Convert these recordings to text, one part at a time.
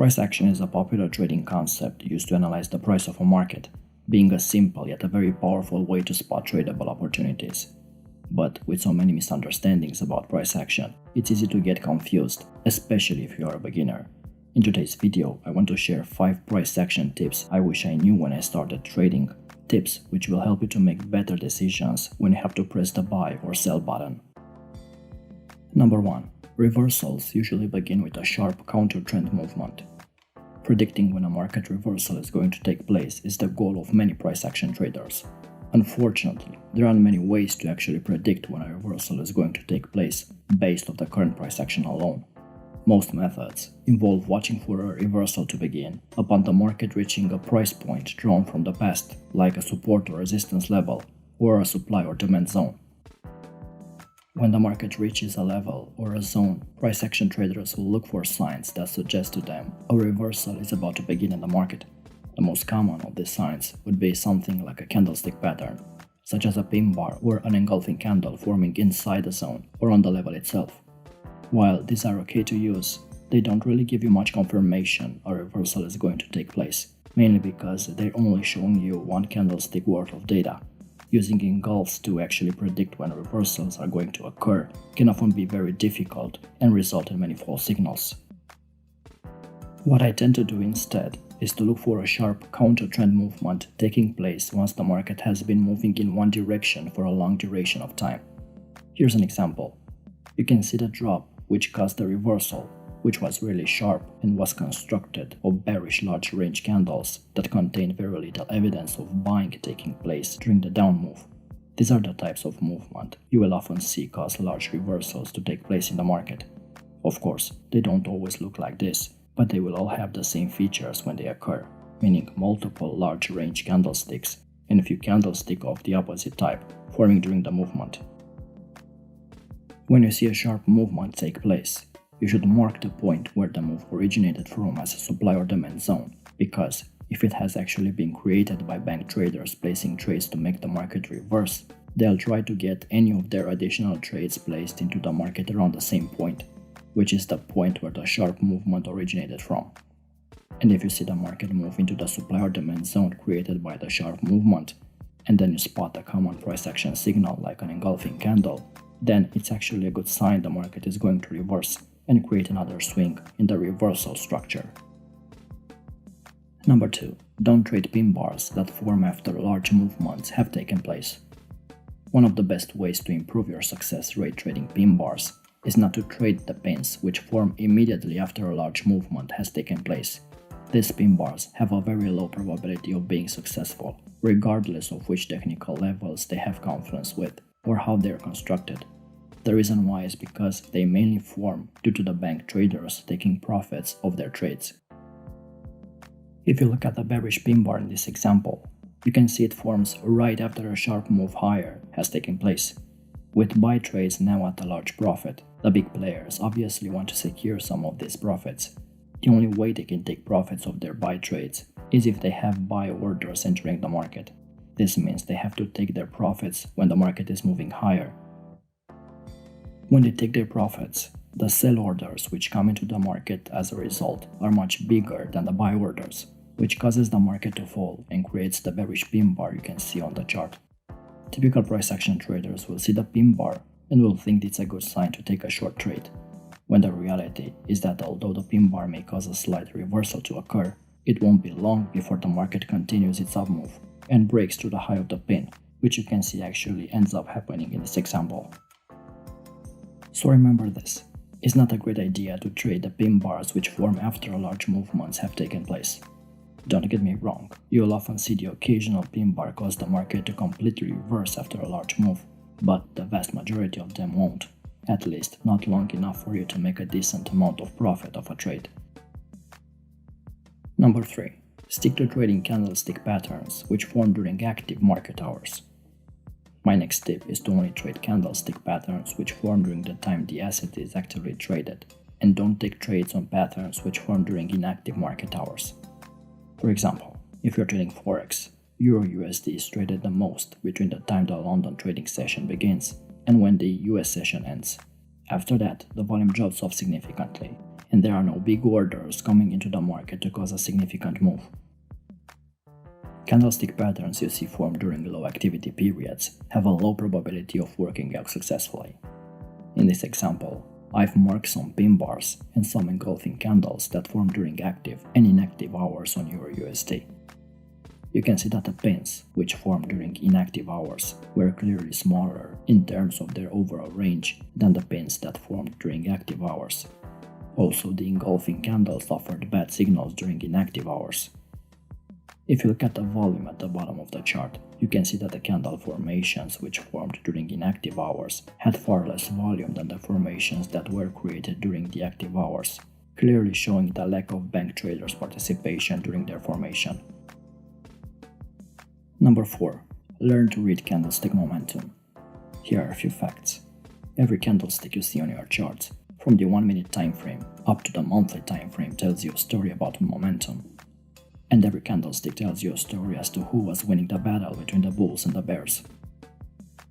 Price action is a popular trading concept used to analyze the price of a market, being a simple yet a very powerful way to spot tradable opportunities. But with so many misunderstandings about price action, it's easy to get confused, especially if you are a beginner. In today's video, I want to share 5 price action tips I wish I knew when I started trading, tips which will help you to make better decisions when you have to press the buy or sell button. Number 1. Reversals usually begin with a sharp counter-trend movement. Predicting when a market reversal is going to take place is the goal of many price action traders. Unfortunately, there aren't many ways to actually predict when a reversal is going to take place based on the current price action alone. Most methods involve watching for a reversal to begin upon the market reaching a price point drawn from the past, like a support or resistance level, or a supply or demand zone. When the market reaches a level or a zone, price action traders will look for signs that suggest to them a reversal is about to begin in the market. The most common of these signs would be something like a candlestick pattern, such as a pin bar or an engulfing candle forming inside the zone or on the level itself. While these are okay to use, they don't really give you much confirmation a reversal is going to take place, mainly because they're only showing you one candlestick worth of data. Using engulfs to actually predict when reversals are going to occur can often be very difficult and result in many false signals. What I tend to do instead is to look for a sharp counter-trend movement taking place once the market has been moving in one direction for a long duration of time. Here's an example. You can see the drop which caused the reversal, which was really sharp and was constructed of bearish large range candles that contained very little evidence of buying taking place during the down move. These are the types of movement you will often see cause large reversals to take place in the market. Of course, they don't always look like this, but they will all have the same features when they occur, meaning multiple large range candlesticks and a few candlesticks of the opposite type forming during the movement. When you see a sharp movement take place, you should mark the point where the move originated from as a supply or demand zone, because if it has actually been created by bank traders placing trades to make the market reverse, they'll try to get any of their additional trades placed into the market around the same point, which is the point where the sharp movement originated from. And if you see the market move into the supply or demand zone created by the sharp movement, and then you spot a common price action signal like an engulfing candle, then it's actually a good sign the market is going to reverse and create another swing in the reversal structure. Number 2. Don't trade pin bars that form after large movements have taken place. One of the best ways to improve your success rate trading pin bars is not to trade the pins which form immediately after a large movement has taken place. These pin bars have a very low probability of being successful, regardless of which technical levels they have confluence with or how they are constructed. The reason why is because they mainly form due to the bank traders taking profits of their trades. If you look at the bearish pin bar in this example, you can see it forms right after a sharp move higher has taken place. With buy trades now at a large profit, the big players obviously want to secure some of these profits. The only way they can take profits of their buy trades is if they have buy orders entering the market. This means they have to take their profits when the market is moving higher. When they take their profits, the sell orders which come into the market as a result are much bigger than the buy orders, which causes the market to fall and creates the bearish pin bar you can see on the chart. Typical price action traders will see the pin bar and will think it's a good sign to take a short trade, when the reality is that although the pin bar may cause a slight reversal to occur, it won't be long before the market continues its up move and breaks through the high of the pin, which you can see actually ends up happening in this example. So remember this, it's not a great idea to trade the pin bars which form after large movements have taken place. Don't get me wrong, you'll often see the occasional pin bar cause the market to completely reverse after a large move, but the vast majority of them won't, at least not long enough for you to make a decent amount of profit of a trade. Number 3. Stick to trading candlestick patterns which form during active market hours. My next tip is to only trade candlestick patterns which form during the time the asset is actively traded, and don't take trades on patterns which form during inactive market hours. For example, if you're trading Forex, Euro-USD is traded the most between the time the London trading session begins and when the US session ends. After that, the volume drops off significantly, and there are no big orders coming into the market to cause a significant move. Candlestick patterns you see formed during low activity periods have a low probability of working out successfully. In this example, I've marked some pin bars and some engulfing candles that form during active and inactive hours on EUR/USD. You can see that the pins, which formed during inactive hours, were clearly smaller in terms of their overall range than the pins that formed during active hours. Also, the engulfing candles offered bad signals during inactive hours. If you look at the volume at the bottom of the chart, you can see that the candle formations which formed during inactive hours had far less volume than the formations that were created during the active hours, clearly showing the lack of bank traders' participation during their formation. Number 4. Learn to read candlestick momentum. Here are a few facts. Every candlestick you see on your charts, from the 1-minute time frame up to the monthly time frame, tells you a story about momentum. And every candlestick tells you a story as to who was winning the battle between the bulls and the bears.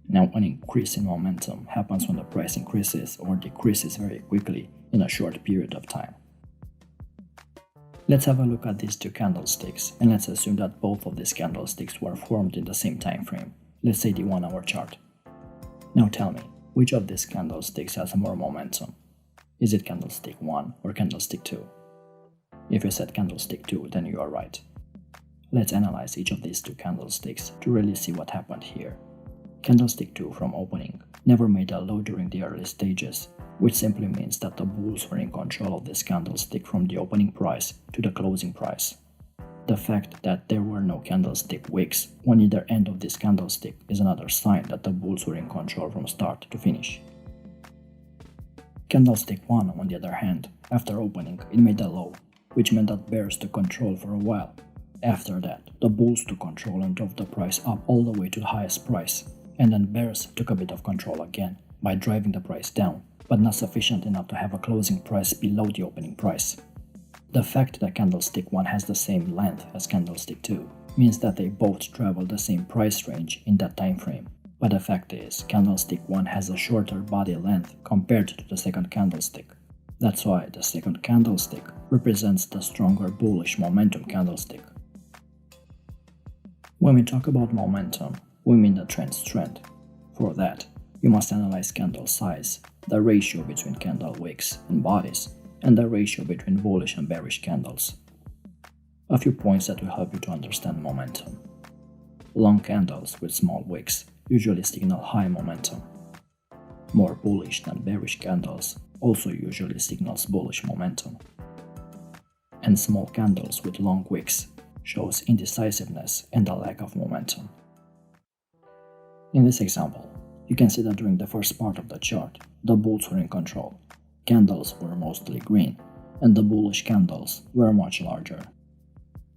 Now, an increase in momentum happens when the price increases or decreases very quickly in a short period of time. Let's have a look at these two candlesticks, and let's assume that both of these candlesticks were formed in the same time frame, let's say the 1-hour chart. Now tell me, which of these candlesticks has more momentum? Is it candlestick 1 or candlestick 2? If you said candlestick 2, then you are right. Let's analyze each of these two candlesticks to really see what happened here. Candlestick 2 from opening never made a low during the early stages, which simply means that the bulls were in control of this candlestick from the opening price to the closing price. The fact that there were no candlestick wicks on either end of this candlestick is another sign that the bulls were in control from start to finish. Candlestick 1, on the other hand, after opening, it made a low, which meant that bears took control for a while. After that, the bulls took control and drove the price up all the way to the highest price, and then bears took a bit of control again by driving the price down, but not sufficient enough to have a closing price below the opening price. The fact that candlestick 1 has the same length as candlestick 2 means that they both travel the same price range in that time frame. But the fact is, candlestick 1 has a shorter body length compared to the second candlestick. That's why the second candlestick represents the stronger bullish momentum candlestick. When we talk about momentum, we mean the trend's trend. For that, you must analyze candle size, the ratio between candle wicks and bodies, and the ratio between bullish and bearish candles. A few points that will help you to understand momentum. Long candles with small wicks usually signal high momentum. More bullish than bearish candles also usually signals bullish momentum. And small candles with long wicks shows indecisiveness and a lack of momentum. In this example, you can see that during the first part of the chart, the bulls were in control. Candles were mostly green, and the bullish candles were much larger.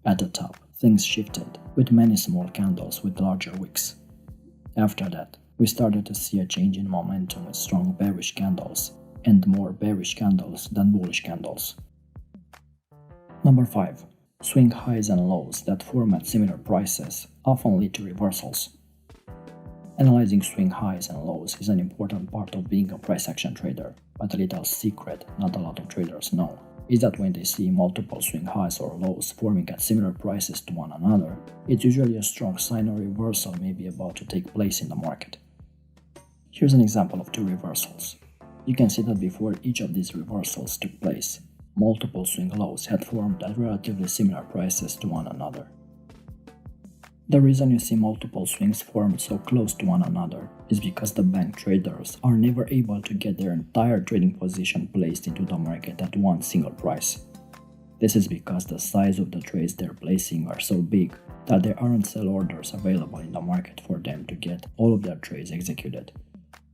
At the top, things shifted, with many small candles with larger wicks. After that, we started to see a change in momentum with strong bearish candles, and more bearish candles than bullish candles. Number 5. Swing highs and lows that form at similar prices often lead to reversals. Analyzing swing highs and lows is an important part of being a price action trader, but a little secret not a lot of traders know is that when they see multiple swing highs or lows forming at similar prices to one another, it's usually a strong sign a reversal may be about to take place in the market. Here's an example of two reversals. You can see that before each of these reversals took place, multiple swing lows had formed at relatively similar prices to one another. The reason you see multiple swings formed so close to one another is because the bank traders are never able to get their entire trading position placed into the market at one single price. This is because the size of the trades they're placing are so big that there aren't sell orders available in the market for them to get all of their trades executed.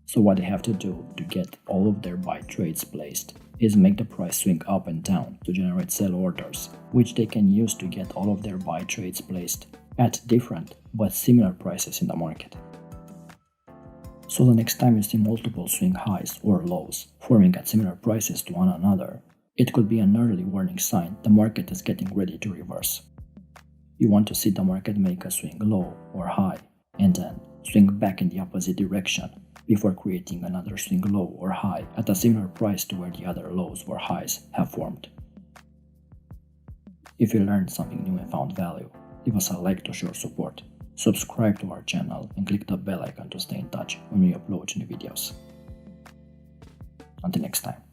So what they have to do to get all of their buy trades placed is make the price swing up and down to generate sell orders, which they can use to get all of their buy trades placed at different but similar prices in the market. So the next time you see multiple swing highs or lows forming at similar prices to one another, it could be an early warning sign the market is getting ready to reverse. You want to see the market make a swing low or high and then swing back in the opposite direction before creating another swing low or high at a similar price to where the other lows or highs have formed. If you learned something new and found value, leave us a like to show support, subscribe to our channel and click the bell icon to stay in touch when we upload new videos. Until next time.